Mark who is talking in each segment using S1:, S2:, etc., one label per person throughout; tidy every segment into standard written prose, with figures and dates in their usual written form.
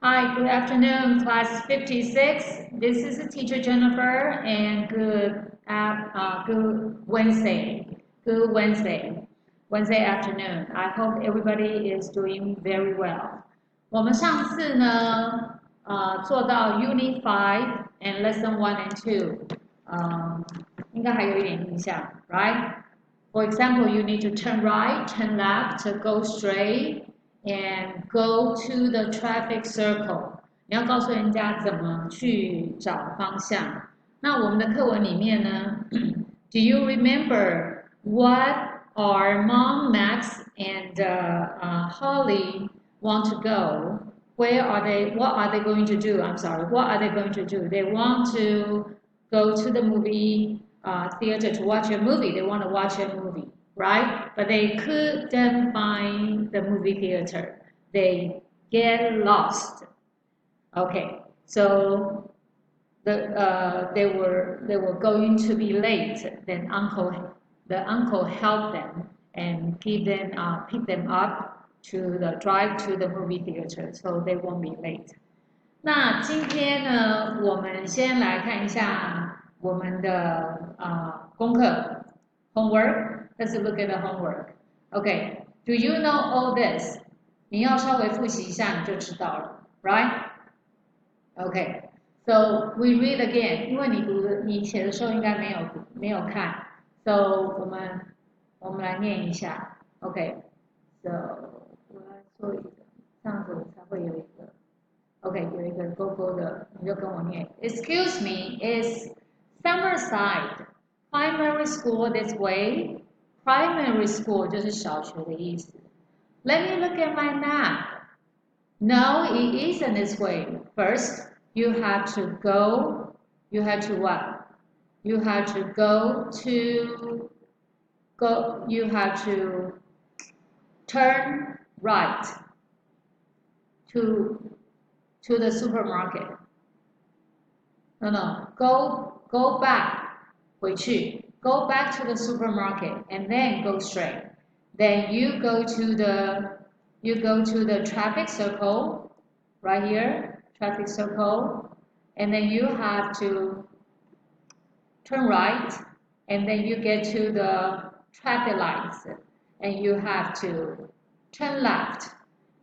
S1: Hi, good afternoon, class 56. This is teacher Jennifer, and good Wednesday. Good Wednesday afternoon. I hope everybody is doing very well. 我们上次呢，做到 Unit 5 and Lesson 1 and 2，应该还有一点印象 right? For example, you need to turn right, turn left, go straight, and go to the traffic circle. 你要告诉人家怎么去找方向。那我们的课文里面呢，Do you remember what our mom, Max, and Holly want to go? Where are they? What are they going to do? I'm sorry. What are they going to do? They want to go to the movie theater to watch a movie. They want to watch a movie, right? But they couldn't find the movie theater. They get lost. Okay, so they were going to be late. Then the uncle helped them and pick them up to drive to the movie theater, so they won't be late. 那今天呢，我们先来看一下我们的功课 homework. Let's look at the homework. Okay, do you know all this? 你要稍微复习一下，你就知道了 ，right? Okay, so we read again. 因为你写的时候应该没有看 ，so 我们来念一下 ，OK. So 我来做一个，这样子我才会有一个。OK， 有一个勾勾的，你就跟我念。Excuse me, is Summerside primary school this way? Primary school 就是小学的意思。Let me look at my map. No, it isn't this way. First, you have to what? You have to turn right to the supermarket. No, go back, 回去. Go back to the supermarket and then go straight. Then you go to the traffic circle, right here, traffic circle, and then you have to turn right, and then you get to the traffic lights, and you have to turn left.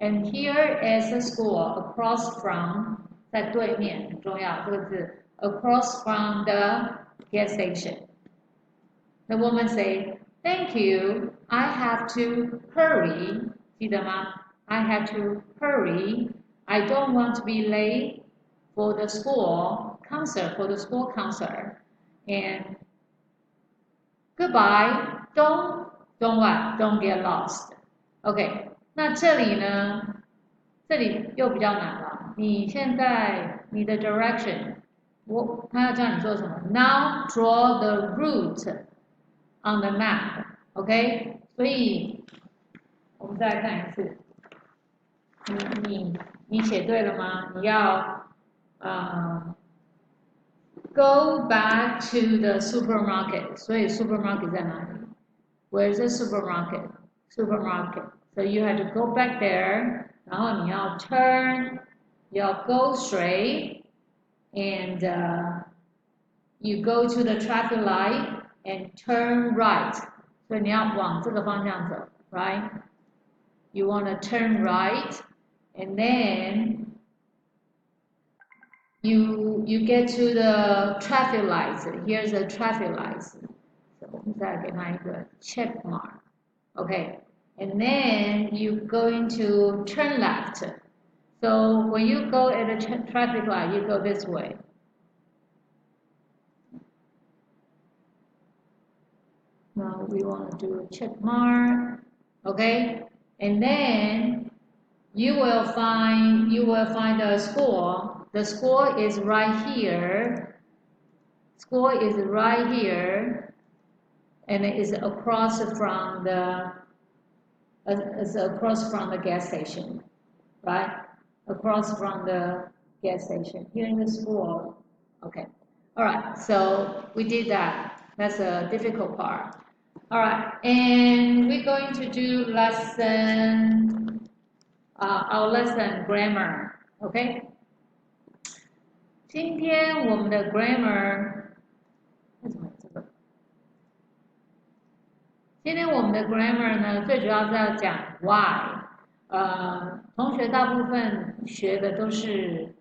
S1: And here is a school across from 在对面很重要这个字 across from the gas station. The woman say, "Thank you. I have to hurry." 记得吗 I have to hurry. I don't want to be late for the school concert. And goodbye. Don't what? Don't get lost. OK. 那这里呢？这里又比较难了。你现在你的 direction，他要叫你做什么 ？Now draw the route on the map，OK？、所以我们再来看一次。你写对了吗？你要go back to the supermarket， 所以 supermarket 在哪里 ？Where's the supermarket? So you have to go back there. 然后你要 turn， 要 go straight, and you go to the traffic light and turn right. 所以你要往这个方向走 ，right? You want to turn right, and then you get to the traffic lights. Here's the traffic lights. So 我们再给它一个 check mark. Okay. And then you going to turn left. So when you go at the traffic light, you go this way. Now we want to do a check mark, okay? And then you will find the school. The school is right here. School is right here, and it is across from the gas station, right? Across from the gas station. Here in the school. Okay. All right. So we did that. That's a difficult part. All right. And we're going to do our lesson grammar. OK， 今天我们的 grammar 为什么有这个？今天我们的 grammar 呢，最主要是要讲 why。同学大部分学的都是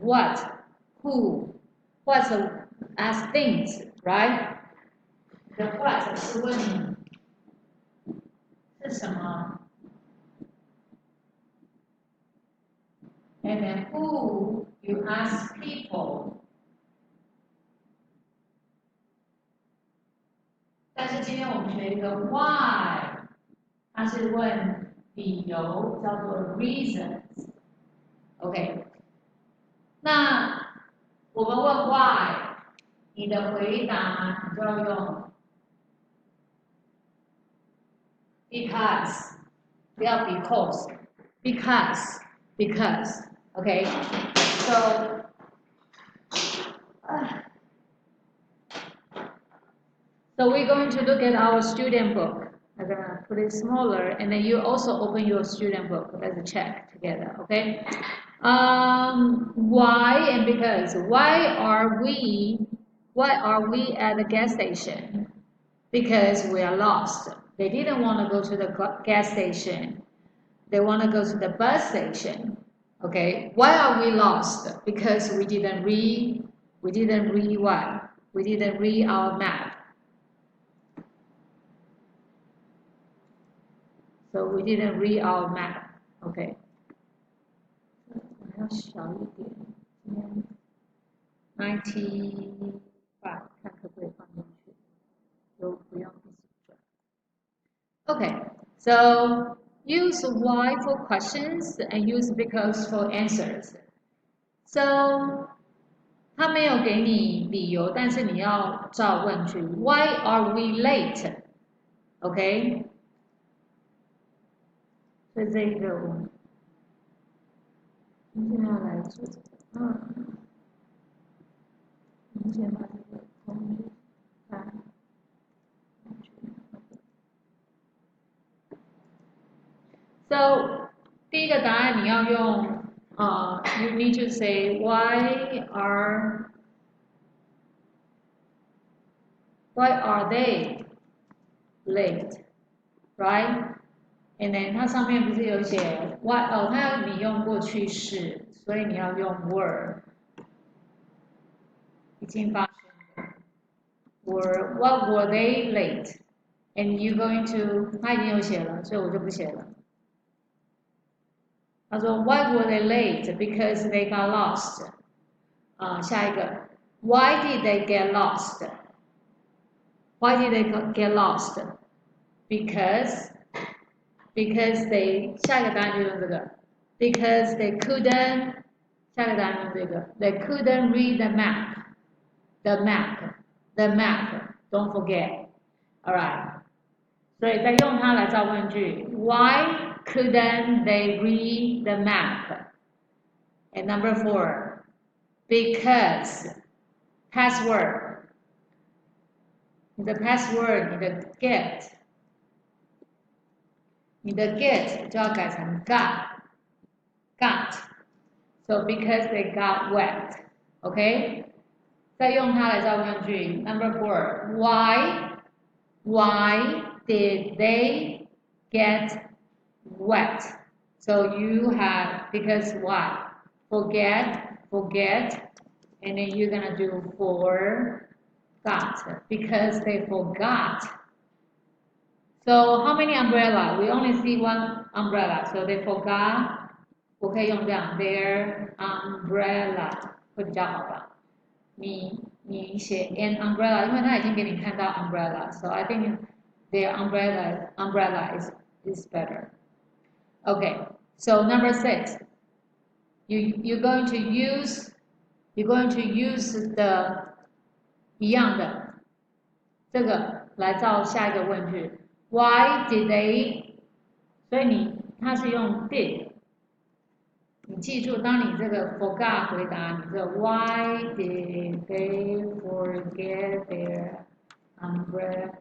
S1: what、who、what as things，right？ The what 是问你是什么 ，and then who you ask people。但是今天我们学一个 why， 它是问理由，叫做 reasons。OK， 那我们问 why， 你的回答你就要用 because， 不要 because。OK，so So we're going to look at our student book. I'm gonna put it smaller, and then you also open your student book. Let's check together, okay? Why and because? Why are we at the gas station? Because we are lost. They didn't want to go to the gas station. They want to go to the bus station. Okay. Why are we lost? Because we didn't read what? We didn't read our map. So we didn't read our map. OK， 我要小一点，今天95，看可不可以放进去，都不用一直转。OK， so use why for questions and use because for answers. So 他没有给你理由，但是你要照问句。Why are we late? OK。所以这一个我们今天要来做这个，我们先把这个同学看。So 第一个答案你要用you need to say why are they late, right? And then 它上面不是有写 what 它要你用过去式，所以你要用 were 已经发生的 were what were they late? And you going to 它已经有写了，所以我就不写了。他说 why were they late? Because they got lost. 下一个 why did they get lost? Why did they get lost? Because they 下一个答案就用这个 because they couldn't 下一个答案用这个 they couldn't read the map don't forget alright 所以再用它来造问句 why couldn't they read the map and number 4 because password 你的 password 你的 get 就要改成 got so because they got wet OK 再用它来造问句 number 4 why did they get wet so you have because why forget and then you're gonna do forgot because they forgot. So how many umbrella? We only see one umbrella. So they forgot. 我可以用这样 their umbrella 会比较好吧？你写 an umbrella， 因为他已经给你看到 umbrella. So I think their umbrella is better. Okay. So number 6. You're going to use the 一样的这个来造下一个问句 Why did they 所以它是用 did 你记住当你这个 forgot 回答你这 Why did they forget their umbrella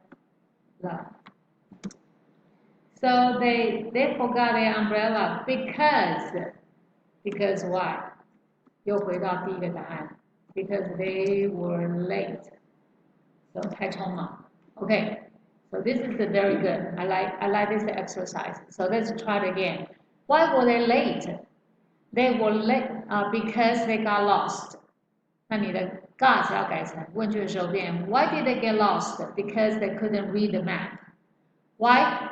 S1: So they forgot their umbrella because why? 又回到第一个答案 because they were late. So 太匆忙 Okay, so this is very good. I like this exercise. So let's try it again. Why were they late? They were late because they got lost. 那你的 got 要改成问句的时候变 Why did they get lost? Because they couldn't read the map. Why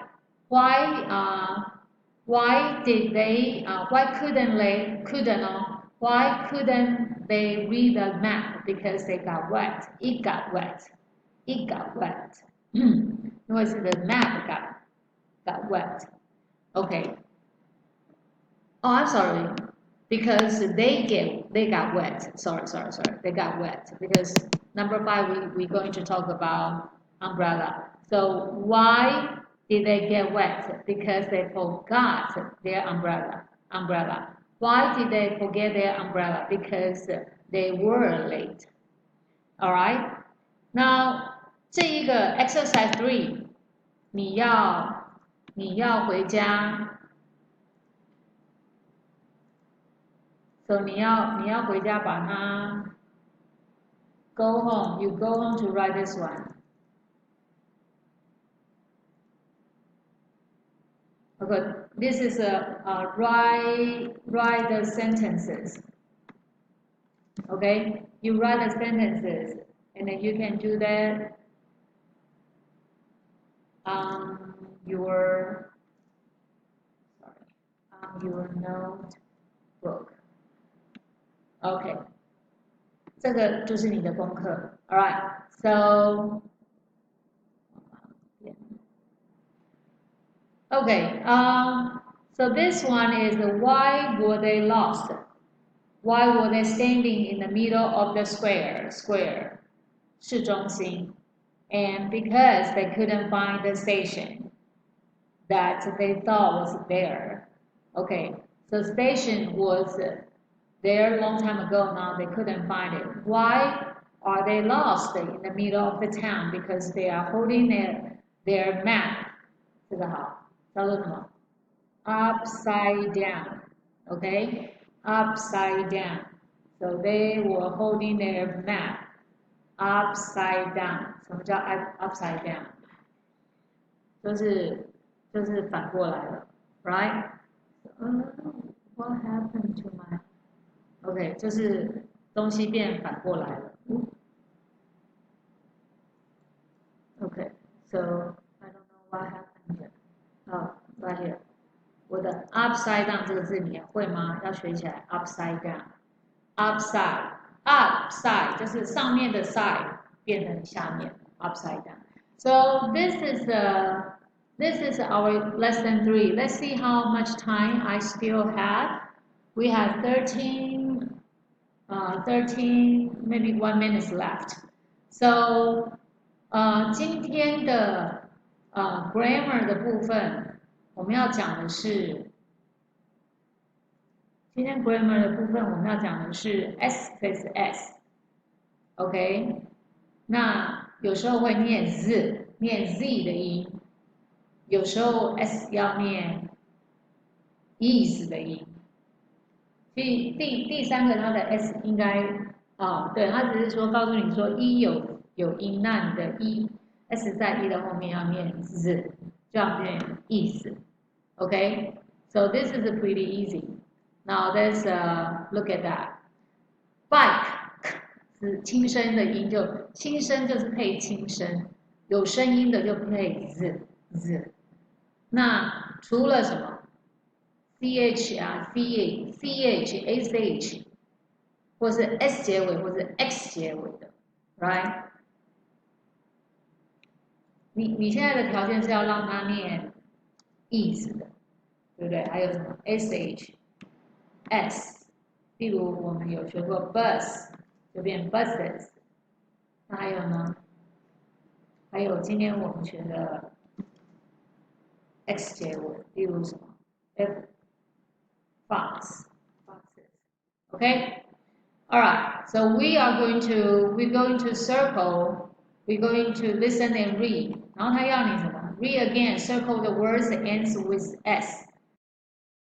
S1: did they? Why couldn't they? Why couldn't they read the map? Because they got wet. It got wet. It got wet. 因为是 the map got wet. Okay. Oh, I'm sorry. Because they got wet. Sorry. They got wet. Because number 5 we're going to talk about umbrella. So why did they get wet? Because they forgot their umbrella. Why did they forget their umbrella? Because they were late. Alright? Now 这一个 exercise 3你要回家 So 你要回家把它 go home. You go home to write this one. Okay, this is write the sentences. Okay, you write the sentences, and then you can do that. Your notebook. Okay, 这个就是你的功课。All right, so okay. So this one is why were they lost? Why were they standing in the middle of the square? 市中心. And because they couldn't find the station that they thought was there. Okay, so station was there a long time ago. Now they couldn't find it. Why are they lost in the middle of the town? Because they are holding their map. 这个好，叫做什么 ？Upside down. Okay, upside down. So they were holding their map upside down. 什么叫 upside down? 就是反过来了 ，right? What happened to my? OK， 就是东西变反过来了。OK, so I don't know what happened here. Oh, right here. 我的 upside down 这个字你会吗？要学起来 upside down. Upside 就是上面的 side 变成下面 upside down. So this is our lesson 3. Let's see how much time I still have. We have 13 maybe 1 minute left. So 今天的grammar 的部分我们要讲的是。今天 grammar 的部分我们要讲的是 s plus s，OK？ 那有时候会念 z 的音，有时候 s 要念 is 的音。所以第三个它的 s 应该对，它只是说告诉你说一有音，那你的 s 在一的后面要念 z， 就要念 is，OK？So this is pretty easy. Now let's look at that. Bike 是轻声的音，就轻声就是配轻声，有声音的就配 z。那除了什么 ch 啊 ch， 或是 s 结尾或是 x 结尾的 ，right？ 你现在的条件是要让它念 is 的，对不对？还有什么 sh。S， 例如我们有学过 bus， 就变 buses。那还有呢？还有今天我们学的 x 结尾，例如什么 foxes。Okay? All right. So we're going to circle. We're going to listen and read. 然后他要你什么 Read again. Circle the words that ends with S.